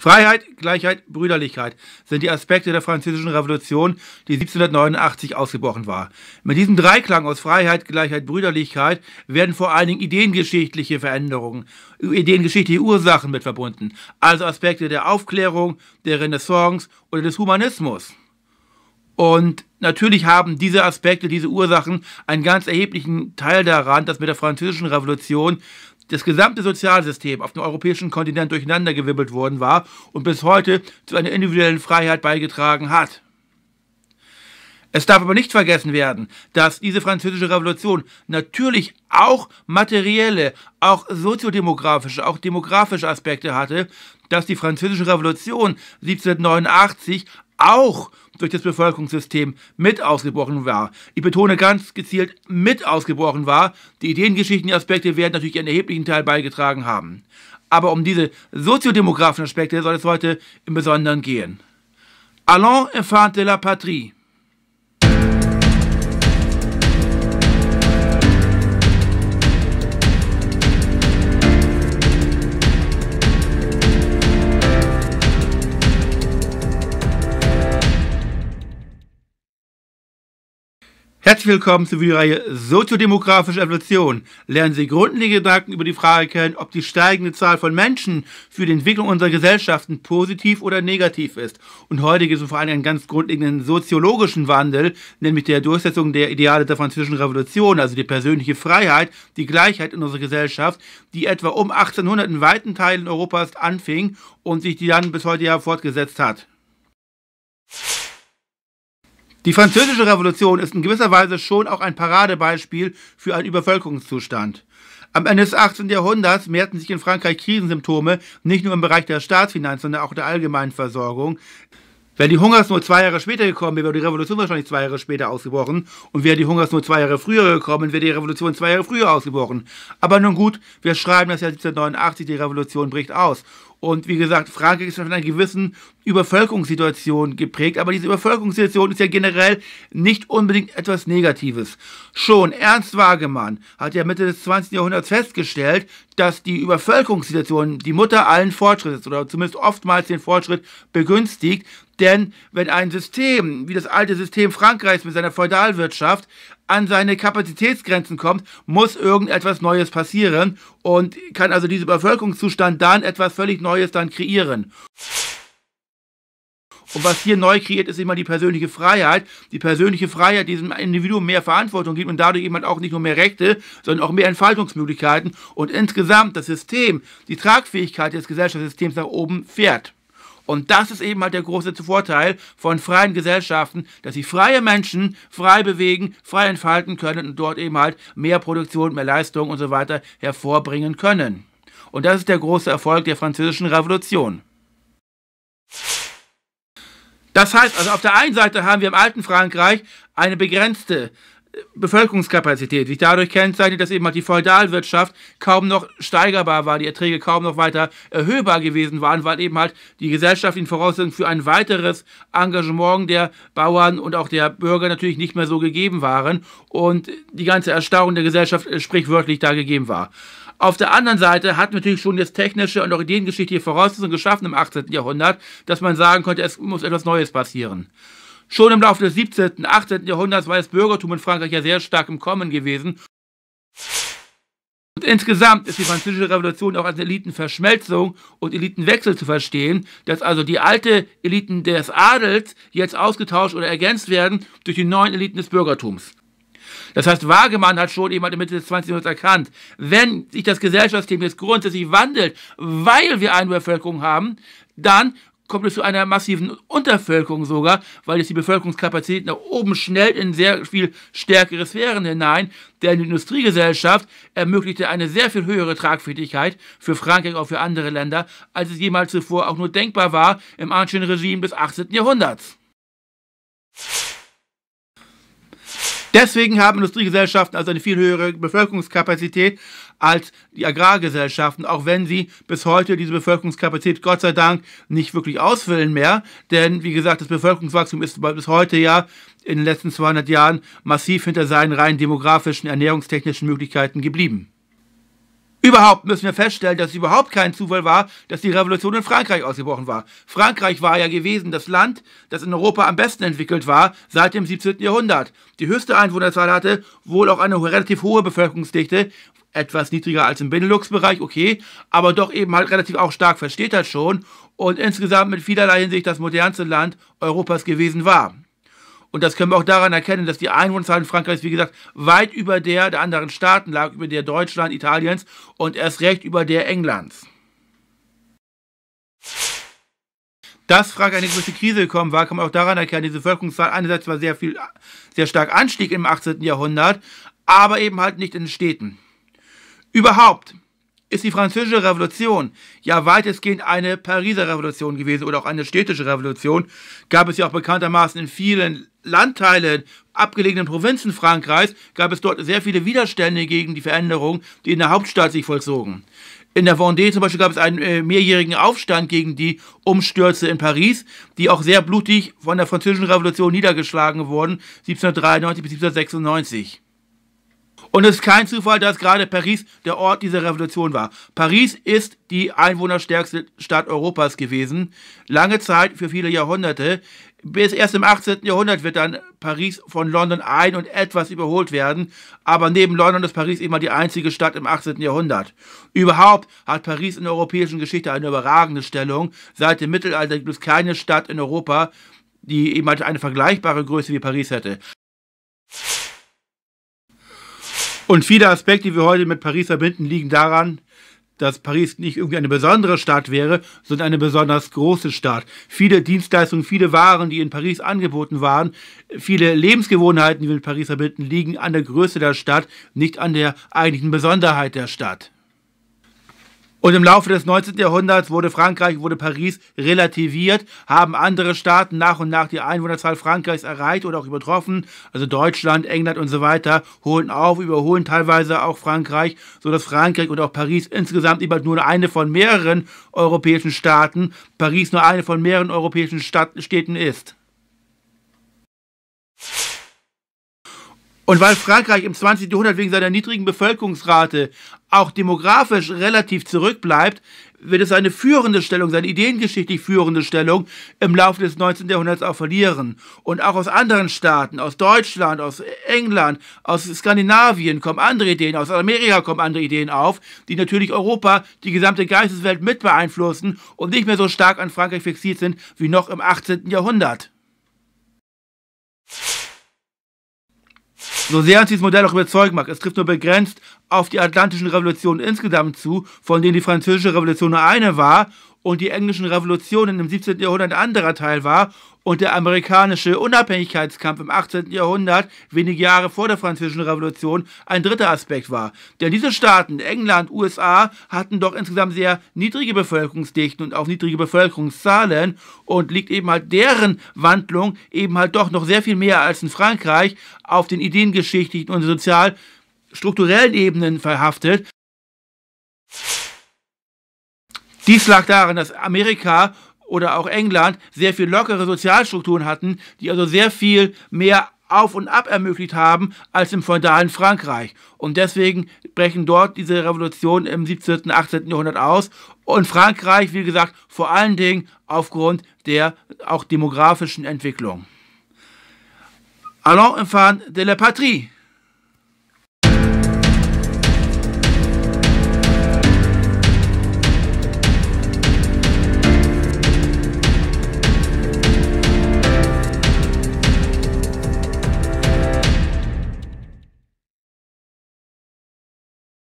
Freiheit, Gleichheit, Brüderlichkeit sind die Aspekte der Französischen Revolution, die 1789 ausgebrochen war. Mit diesem Dreiklang aus Freiheit, Gleichheit, Brüderlichkeit werden vor allen Dingen ideengeschichtliche Veränderungen, ideengeschichtliche Ursachen mit verbunden, also Aspekte der Aufklärung, der Renaissance oder des Humanismus. Und natürlich haben diese Aspekte, diese Ursachen einen ganz erheblichen Teil daran, dass mit der Französischen Revolution das gesamte Sozialsystem auf dem europäischen Kontinent durcheinandergewirbelt worden war und bis heute zu einer individuellen Freiheit beigetragen hat. Es darf aber nicht vergessen werden, dass diese Französische Revolution natürlich auch materielle, auch soziodemografische, auch demografische Aspekte hatte, dass die Französische Revolution 1789 auch durch das Bevölkerungssystem mit ausgebrochen war. Ich betone ganz gezielt, mit ausgebrochen war. Die ideengeschichtlichen Aspekte werden natürlich einen erheblichen Teil beigetragen haben. Aber um diese soziodemografischen Aspekte soll es heute im Besonderen gehen. Allons, enfants de la patrie. Herzlich willkommen zur Videoreihe Soziodemografische Evolution. Lernen Sie grundlegende Gedanken über die Frage kennen, ob die steigende Zahl von Menschen für die Entwicklung unserer Gesellschaften positiv oder negativ ist. Und heute geht es vor allem einen ganz grundlegenden soziologischen Wandel, nämlich der Durchsetzung der Ideale der Französischen Revolution, also die persönliche Freiheit, die Gleichheit in unserer Gesellschaft, die etwa um 1800 in weiten Teilen Europas anfing und sich die dann bis heute ja fortgesetzt hat. Die Französische Revolution ist in gewisser Weise schon auch ein Paradebeispiel für einen Übervölkerungszustand. Am Ende des 18. Jahrhunderts mehrten sich in Frankreich Krisensymptome, nicht nur im Bereich der Staatsfinanzen, sondern auch der allgemeinen Versorgung. Wäre die Hungersnot 2 Jahre später gekommen, wäre die Revolution wahrscheinlich 2 Jahre später ausgebrochen. Und wäre die Hungersnot 2 Jahre früher gekommen, wäre die Revolution 2 Jahre früher ausgebrochen. Aber nun gut, wir schreiben das Jahr 1789, die Revolution bricht aus. Und wie gesagt, Frankreich ist von einer gewissen Übervölkerungssituation geprägt, aber diese Übervölkerungssituation ist ja generell nicht unbedingt etwas Negatives. Schon Ernst Wagemann hat ja Mitte des 20. Jahrhunderts festgestellt, dass die Übervölkerungssituation die Mutter allen Fortschritts ist oder zumindest oftmals den Fortschritt begünstigt. Denn wenn ein System, wie das alte System Frankreichs mit seiner Feudalwirtschaft, an seine Kapazitätsgrenzen kommt, muss irgendetwas Neues passieren und kann also dieser Bevölkerungszustand dann etwas völlig Neues dann kreieren. Und was hier neu kreiert, ist immer die persönliche Freiheit. Die persönliche Freiheit, die diesem Individuum mehr Verantwortung gibt und dadurch eben auch nicht nur mehr Rechte, sondern auch mehr Entfaltungsmöglichkeiten und insgesamt das System, die Tragfähigkeit des Gesellschaftssystems nach oben fährt. Und das ist eben halt der große Vorteil von freien Gesellschaften, dass sich freie Menschen frei bewegen, frei entfalten können und dort eben halt mehr Produktion, mehr Leistung und so weiter hervorbringen können. Und das ist der große Erfolg der Französischen Revolution. Das heißt also, auf der einen Seite haben wir im alten Frankreich eine begrenzte Bevölkerungskapazität, die sich dadurch kennzeichnet, dass eben halt die Feudalwirtschaft kaum noch steigerbar war, die Erträge kaum noch weiter erhöhbar gewesen waren, weil eben halt die gesellschaftlichen Voraussetzungen für ein weiteres Engagement der Bauern und auch der Bürger natürlich nicht mehr so gegeben waren und die ganze Erstarrung der Gesellschaft sprichwörtlich da gegeben war. Auf der anderen Seite hat natürlich schon das technische und auch ideengeschichtliche Voraussetzungen geschaffen im 18. Jahrhundert, dass man sagen konnte, es muss etwas Neues passieren. Schon im Laufe des 17., 18. Jahrhunderts war das Bürgertum in Frankreich ja sehr stark im Kommen gewesen. Und insgesamt ist die Französische Revolution auch als Elitenverschmelzung und Elitenwechsel zu verstehen, dass also die alte Eliten des Adels jetzt ausgetauscht oder ergänzt werden durch die neuen Eliten des Bürgertums. Das heißt, Wagemann hat schon eben in der Mitte des 20. Jahrhunderts erkannt, wenn sich das Gesellschaftssystem jetzt grundsätzlich wandelt, weil wir eine Bevölkerung haben, dann kommt es zu einer massiven Untervölkerung sogar, weil jetzt die Bevölkerungskapazität nach oben schnellt in sehr viel stärkere Sphären hinein, denn die Industriegesellschaft ermöglichte eine sehr viel höhere Tragfähigkeit für Frankreich, auch für andere Länder, als es jemals zuvor auch nur denkbar war im Ancien Regime des 18. Jahrhunderts. Deswegen haben Industriegesellschaften also eine viel höhere Bevölkerungskapazität als die Agrargesellschaften, auch wenn sie bis heute diese Bevölkerungskapazität Gott sei Dank nicht wirklich ausfüllen mehr. Denn wie gesagt, das Bevölkerungswachstum ist bis heute ja in den letzten 200 Jahren massiv hinter seinen rein demografischen, ernährungstechnischen Möglichkeiten geblieben. Überhaupt müssen wir feststellen, dass es überhaupt kein Zufall war, dass die Revolution in Frankreich ausgebrochen war. Frankreich war ja gewesen das Land, das in Europa am besten entwickelt war seit dem 17. Jahrhundert. Die höchste Einwohnerzahl hatte, wohl auch eine relativ hohe Bevölkerungsdichte, etwas niedriger als im Benelux-Bereich, okay, aber doch eben halt relativ auch stark verstädtert schon und insgesamt mit vielerlei Hinsicht das modernste Land Europas gewesen war. Und das können wir auch daran erkennen, dass die Einwohnerzahl in Frankreich, wie gesagt, weit über der anderen Staaten lag, über der Deutschland, Italiens und erst recht über der Englands. Dass Frankreich eine gewisse Krise gekommen war, kann man auch daran erkennen, diese Bevölkerungszahl einerseits war sehr stark anstieg im 18. Jahrhundert, aber eben halt nicht in den Städten. Überhaupt ist die Französische Revolution ja weitestgehend eine Pariser Revolution gewesen oder auch eine städtische Revolution. Gab es ja auch bekanntermaßen in vielen Landteilen, abgelegenen Provinzen Frankreichs, gab es dort sehr viele Widerstände gegen die Veränderungen, die in der Hauptstadt sich vollzogen. In der Vendée zum Beispiel gab es einen mehrjährigen Aufstand gegen die Umstürze in Paris, die auch sehr blutig von der Französischen Revolution niedergeschlagen wurden, 1793 bis 1796. Und es ist kein Zufall, dass gerade Paris der Ort dieser Revolution war. Paris ist die einwohnerstärkste Stadt Europas gewesen, lange Zeit, für viele Jahrhunderte. Bis erst im 18. Jahrhundert wird dann Paris von London ein- und etwas überholt werden. Aber neben London ist Paris immer die einzige Stadt im 18. Jahrhundert. Überhaupt hat Paris in der europäischen Geschichte eine überragende Stellung. Seit dem Mittelalter gibt es keine Stadt in Europa, die eben eine vergleichbare Größe wie Paris hätte. Und viele Aspekte, die wir heute mit Paris verbinden, liegen daran, dass Paris nicht irgendwie eine besondere Stadt wäre, sondern eine besonders große Stadt. Viele Dienstleistungen, viele Waren, die in Paris angeboten waren, viele Lebensgewohnheiten, die wir mit Paris verbinden, liegen an der Größe der Stadt, nicht an der eigentlichen Besonderheit der Stadt. Und im Laufe des 19. Jahrhunderts wurde Paris relativiert, haben andere Staaten nach und nach die Einwohnerzahl Frankreichs erreicht oder auch übertroffen, also Deutschland, England und so weiter, holen auf, überholen teilweise auch Frankreich, sodass Frankreich und auch Paris insgesamt eben nur eine von mehreren europäischen Staaten, Paris nur eine von mehreren europäischen Städten ist. Und weil Frankreich im 20. Jahrhundert wegen seiner niedrigen Bevölkerungsrate auch demografisch relativ zurückbleibt, wird es seine führende Stellung, seine ideengeschichtlich führende Stellung im Laufe des 19. Jahrhunderts auch verlieren. Und auch aus anderen Staaten, aus Deutschland, aus England, aus Skandinavien kommen andere Ideen, aus Amerika kommen andere Ideen auf, die natürlich Europa, die gesamte Geisteswelt mit beeinflussen und nicht mehr so stark an Frankreich fixiert sind wie noch im 18. Jahrhundert. So sehr uns dieses Modell auch überzeugen mag, es trifft nur begrenzt auf die atlantischen Revolutionen insgesamt zu, von denen die französische Revolution nur eine war und die englischen Revolutionen im 17. Jahrhundert ein anderer Teil war und der amerikanische Unabhängigkeitskampf im 18. Jahrhundert, wenige Jahre vor der französischen Revolution, ein dritter Aspekt war. Denn diese Staaten, England, USA, hatten doch insgesamt sehr niedrige Bevölkerungsdichten und auch niedrige Bevölkerungszahlen und liegt eben halt deren Wandlung eben halt doch noch sehr viel mehr als in Frankreich auf den ideengeschichtlichen und sozial-strukturellen Ebenen verhaftet. Dies lag daran, dass Amerika oder auch England sehr viel lockere Sozialstrukturen hatten, die also sehr viel mehr Auf und Ab ermöglicht haben als im feudalen Frankreich. Und deswegen brechen dort diese Revolutionen im 17. und 18. Jahrhundert aus. Und Frankreich, wie gesagt, vor allen Dingen aufgrund der auch demografischen Entwicklung. Allons, enfants de la patrie!